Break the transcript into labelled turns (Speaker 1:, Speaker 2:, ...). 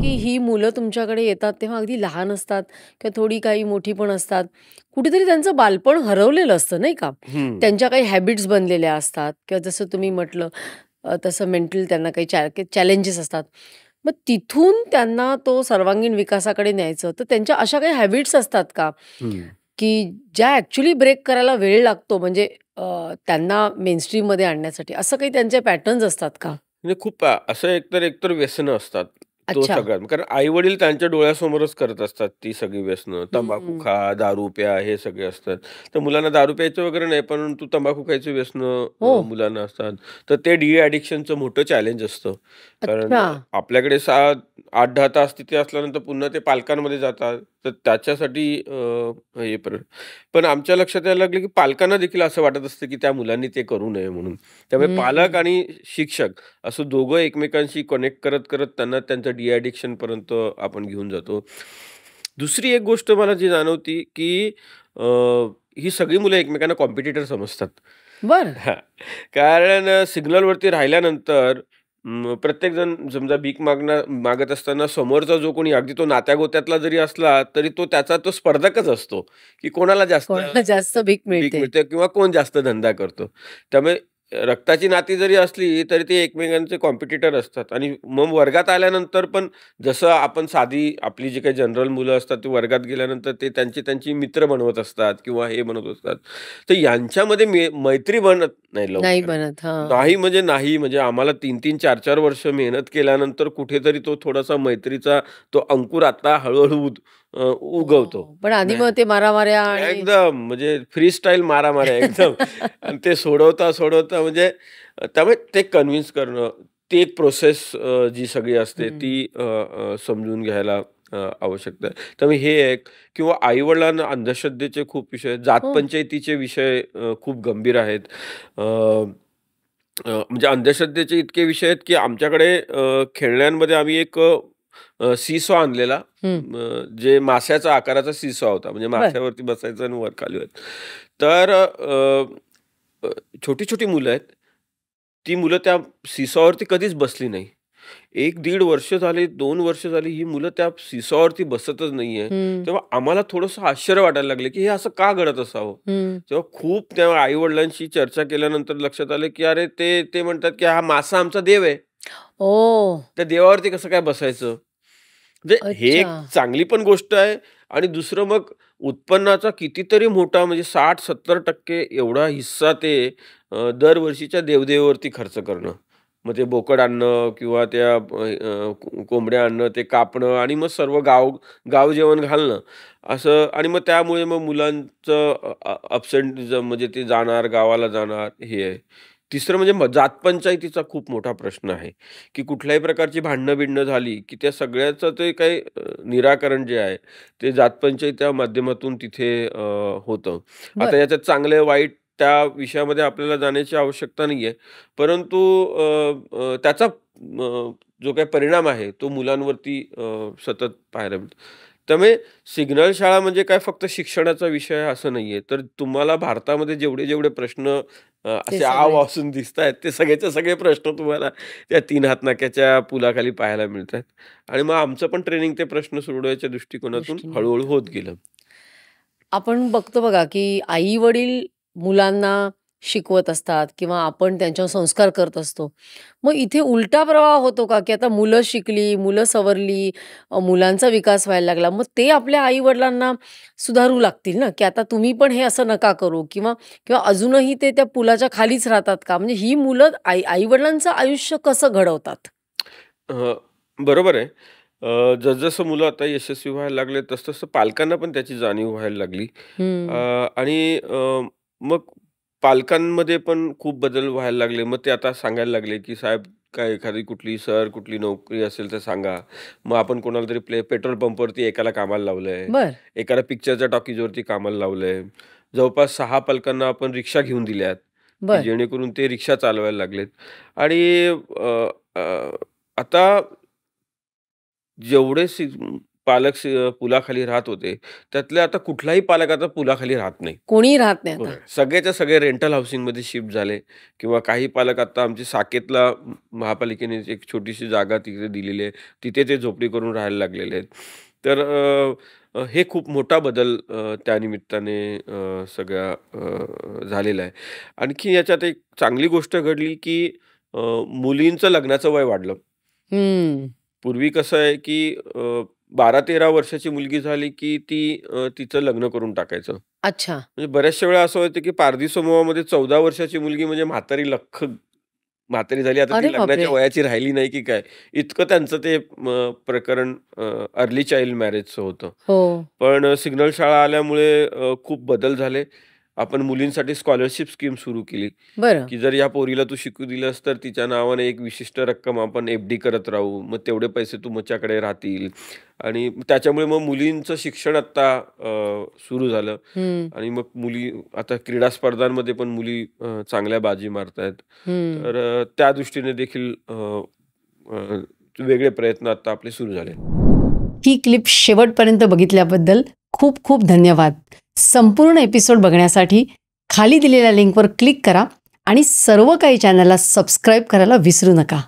Speaker 1: की ही मुलं तुमच्याकडे येतात तेव्हा अगदी लहान असतात किंवा थोडी काही मोठी पण असतात. कुठेतरी त्यांचं बालपण हरवलेलं असतं नाही का?
Speaker 2: हं.
Speaker 1: त्यांच्या काही हॅबिट्स बनलेल्या असतात किंवा जसं तुम्ही म्हटलं तसं मेंटल त्यांना काही चॅलेंजेस असतात. मग तिथून त्यांना तो सर्वांगीण विकासाकडे न्यायचं, तर त्यांच्या अशा काही हॅबिट्स असतात का?
Speaker 2: हं.
Speaker 1: की ज्या ॲक्चुअली ब्रेक करायला वेळ लागतो म्हणजे त्यांना मेनस्ट्रीममध्ये आणण्यासाठी असं काही त्यांचे पॅटर्न्स असतात का?
Speaker 2: म्हणजे खूप असं एकतर व्यसनं असतात. तो
Speaker 1: अच्छा.
Speaker 2: सगळ्यात. कारण आई-वडील त्यांच्या डोळ्यासमोरच करत असतात ती सगळी व्यसनं. तंबाखू
Speaker 1: हं.
Speaker 2: खा, दारू प्या हे सगळे असतात. तर मुलांना दारू प्यायचं वगैरे नाही, परंतु तंबाखू खायची व्यसनं
Speaker 1: हो.
Speaker 2: मुलांना असतात. तर ते डी-ॲडिक्शनचं मोठं चॅलेंज असतं. कारण
Speaker 1: अच्छा.
Speaker 2: आपल्याकडे 8-10 तास तिथे असल्यानंतर पुन्हा ते पालकांमध्ये जातात. तर त्याच्यासाठी हे पण आमच्या लक्षात यायला लागलं, की पालकांना देखील असं वाटत असतं, की त्या मुलांनी ते करू नये म्हणून. त्यामुळे पालक
Speaker 1: हं.
Speaker 2: आणि शिक्षक असं दोघं एकमेकांशी कनेक्ट करत त्यांना त्यांचं पर्यंत आपण घेऊन जातो. दुसरी एक गोष्ट मला जी जाणवती, की अ, ही सगळी मुलं एकमेकांना कॉम्पिटिटर समजतात.
Speaker 1: बरं.
Speaker 2: हां. कारण सिग्नलवरती राहिल्यानंतर प्रत्येकजण समजा भीक मागत असताना समोरचा जो कोणी अगदी तो नात्यागोत्यातला जरी असला, तरी तो त्याचा तो स्पर्धकच असतो, की कोणाला जास्त
Speaker 1: कोणाला जास्त भीक
Speaker 2: भीक
Speaker 1: मिळते.
Speaker 2: मिळते किंवा कोण जास्त धंदा करतो. त्यामुळे रक्ताची नाती जरी असली, तरी ते एकमेकांचे कॉम्पिटिटर असतात आणि मग वर्गात आल्यानंतर पण जसं आपण साधी आपली जी काही जनरल मुलं असतात, ती वर्गात गेल्यानंतर ते त्यांची त्यांची मित्र बनवत असतात किंवा हे बनवत असतात. तर यांच्यामध्ये मैत्री बनत नाही
Speaker 1: नाही
Speaker 2: लवकर.
Speaker 1: बनत. हां.
Speaker 2: नाही म्हणजे आम्हाला 3-3, 4-4 वर्ष मेहनत केल्यानंतर कुठेतरी तो थोडासा मैत्रीचा तो अंकुर आता हळू-हळू उगवतो.
Speaker 1: हो. पण आधी मग
Speaker 2: नाही
Speaker 1: ते मारामाऱ्या आणि
Speaker 2: एकदम म्हणजे फ्रीस्टाईल मारामाऱ्या एकदम आणि ते सोडवता म्हणजे त्यामुळे ते कन्व्हिन्स करणं, ती एक प्रोसेस जी सगळी असते
Speaker 1: हं.
Speaker 2: ती समजून घ्यायला आवश्यकता आहे. त्यामुळे हे एक किंवा आई-वडिलांना अंधश्रद्धेचे खूप विषय आहेत.
Speaker 1: हो.
Speaker 2: जातपंचायतीचे विषय खूप गंभीर आहेत. अ, म्हणजे अंधश्रद्धेचे इतके विषय आहेत, की आमच्याकडे खेळण्यांमध्ये आम्ही एक सीसॉ आणलेला.
Speaker 1: हं.
Speaker 2: जे माश्याचा आकाराचा सीसॉ होता. म्हणजे
Speaker 1: बरं.
Speaker 2: माश्यावरती बसायचं आणि वर-खाली व्हायचं. तर छोटी-छोटी मुलं आहेत. ती मुलं त्या सीसॉवरती कधीच बसली नाही. 1-1.5 वर्ष झाली, 2 वर्ष झाली ही मुलं त्या सीसॉवरती बसतच नाहीये.
Speaker 1: हं.
Speaker 2: तेव्हा आम्हाला थोडंसं आश्चर्य वाटायला लागलं, की हे असं का घडत असावं?
Speaker 1: हं.
Speaker 2: तेव्हा खूप त्या आई-वडिलांशी चर्चा केल्यानंतर लक्षात आलं, की अरे ते म्हणतात, की हा मासा आमचा देव आहे.
Speaker 1: ओह!
Speaker 2: त्या देवावरती कसं काय बसायचं? म्हणजे हे
Speaker 1: अच्छा.
Speaker 2: एक चांगली पण गोष्ट आहे आणि दुसरं मग उत्पन्नाचा कितीतरी मोठा म्हणजे 60-70% एवढा हिस्सा ते दरवर्षीच्या देवदेवावरती खर्च करणं. मग ते बोकड आणणं किंवा त्या कोंबड्या आणणं, ते कापणं आणि मग सर्व गाव जेवण घालणं असं आणि मग त्यामुळे मग मुलांचं अब्सेंटिझम म्हणजे ते जाणार, गावाला जाणार हे आहे. तिसरं म्हणजे जातपंचायतीचा खूप मोठा प्रश्न आहे. की कुठल्याही प्रकारची भांडणं-बिंडणं झाली, की त्या सगळ्याचं ते काही निराकरण जे आहे, ते जातपंचायतीच्या माध्यमातून तिथे होतं. आता
Speaker 1: बरं.
Speaker 2: याच्यात चांगलं वाईट त्या विषयामध्ये आपल्याला जाण्याची आवश्यकता नाहीये. परंतु त्याचा जो काही परिणाम आहे, तो मुलांवरती सतत पाहायला मिळतो. त्यामुळे सिग्नल शाळा म्हणजे काय फक्त शिक्षणाचा विषय आहे असं नाहीये. तर तुम्हाला भारतामध्ये जेवढे प्रश्न
Speaker 1: ते
Speaker 2: असे आव
Speaker 1: सगळे
Speaker 2: असून दिसतायत, ते सगळेच्या सगळे प्रश्न तुम्हाला त्या 3 हातनाक्याच्या पुलाखाली पाहायला मिळतात. आणि मग आमचं पण ट्रेनिंग ते प्रश्न सोडवायच्या दृष्टिकोनातून
Speaker 1: दृष्टीने
Speaker 2: हळू-हळू
Speaker 1: होतं.
Speaker 2: होत गेलं.
Speaker 1: आपण बघतो बघा, की आई-वडील मुलांना शिकवत असतात किंवा आपण त्यांच्यावर संस्कार करत असतो. मग इथे उलटा प्रवाह होतो का, की आता मुलं शिकली, मुलं सवरली, मुलांचा विकास व्हायला लागला. मग ते आपल्या आई-वडिलांना सुधारू लागतील ना, की आता तुम्ही पण हे असं नका करू किंवा किंवा अजूनही ते त्या पुलाच्या खालीच राहतात का? म्हणजे ही मुलं आई-वडिलांचं आयुष्य कसं घडवतात?
Speaker 2: अ, बरोबर आहे. जसं मुलं आता यशस्वी व्हायला लागले, तसं पालकांना पण त्याची जाणीव व्हायला लागली.
Speaker 1: हं.
Speaker 2: आणि मग पालकांमध्ये पण खूप बदल व्हायला लागले. मग ते आता सांगायला लागले, की "साहेब, काय एखादी कुठली नोकरी असेल तर सांगा." मग आपण कोणाला तरी पेट्रोल पंपवरती एकाला कामाला लावलंय,
Speaker 1: बरं,
Speaker 2: एकाला पिक्चरच्या टॉकीजवरती कामाला लावलंय. जवळपास 6 पालकांना आपण रिक्षा घेऊन दिल्यात, की
Speaker 1: बरं.
Speaker 2: जेणेकरून ते रिक्षा चालवायला लागलेत. आणि अ, अ, आता जेवढे पालक पुलाखाली राहत होते, त्यातले आता कुठलाही पालक आता पुलाखाली राहत नाही.
Speaker 1: कोणी राहत नाही आता.
Speaker 2: सगळेच्या सगळे रेंटल हाउसिंगमध्ये शिफ्ट झाले किंवा काही पालक आता आमचे साकेतला महापालिकेने एक छोटीशी जागा तिथे दिलेली आहे. तिथे ते झोपडी करून राहायला लागलेले आहेत. तर हे खूप मोठा बदल त्या निमित्ताने सगळ्या झालेला आहे. आणखी याच्यात एक चांगली गोष्ट घडली, की मुलींचं लग्नाचं वय वाढलं.
Speaker 1: हं.
Speaker 2: पूर्वी कसं आहे, की 12-13 वर्षाची मुलगी झाली, की ती तिचं लग्न करून टाकायचं.
Speaker 1: अच्छा.
Speaker 2: म्हणजे बऱ्याचशा वेळा असं व्हायचं, की पारधी समूहामध्ये 14 वर्षाची मुलगी म्हणजे म्हातारी झाली, आता
Speaker 1: अरे
Speaker 2: ती
Speaker 1: बापरे!
Speaker 2: लग्नाच्या वयाची राहिली नाही की काय? इतकं त्यांचं ते प्रकरण अर्ली चाइल्ड मॅरेजचं होतं.
Speaker 1: हो.
Speaker 2: पण सिग्नल शाळा आल्यामुळे खूप बदल झाले. आपण मुलींसाठी स्कॉलरशिप स्कीम सुरू केली,
Speaker 1: बरं.
Speaker 2: की जर या पोरीला तू शिकू दिलंस, तर तिच्या नावाने एक विशिष्ट रक्कम आपण एफ-डी करत राहू. मग तेवढे पैसे तुमच्याकडे राहतील आणि त्याच्यामुळे मग मुलींचं शिक्षण आत्ता सुरू झालं
Speaker 1: हं,
Speaker 2: आणि मग मुली आता क्रीडा स्पर्धांमध्ये पण मुली चांगल्या बाजी मारतायत.
Speaker 1: हं.
Speaker 2: तर त्या दृष्टीने देखील अ, वेगळे प्रयत्न आता आपले सुरू झाले.
Speaker 1: ही क्लिप शेवटपर्यंत बघितल्याबद्दल खूप खूप धन्यवाद. संपूर्ण एपिसोड बघण्यासाठी खाली दिलेल्या लिंकवर क्लिक करा आणि सर्व काही चॅनलला सबस्क्राईब करायला विसरू नका.